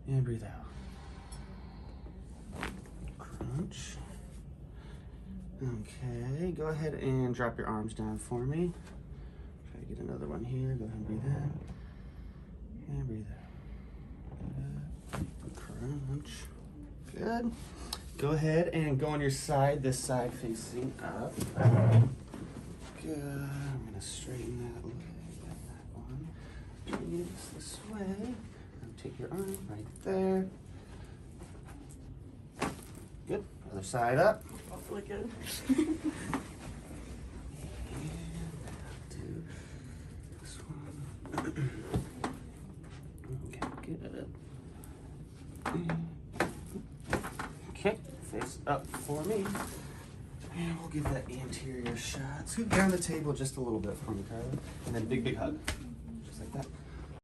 And breathe out. Crunch. Okay, go ahead and drop your arms down for me. Try to get another one here. Go ahead and breathe in. And breathe out. Crunch. Good. Go ahead and go on your side, this side facing up. Good. I'm going to straighten that leg and that one. This way. Take your arm right there. Good. Other side up. Hopefully good. And do this one. Okay, good. Okay, face up for me. And we'll give that anterior shot. Scoot down the table just a little bit for me, Carla. And then big hug. Just like that.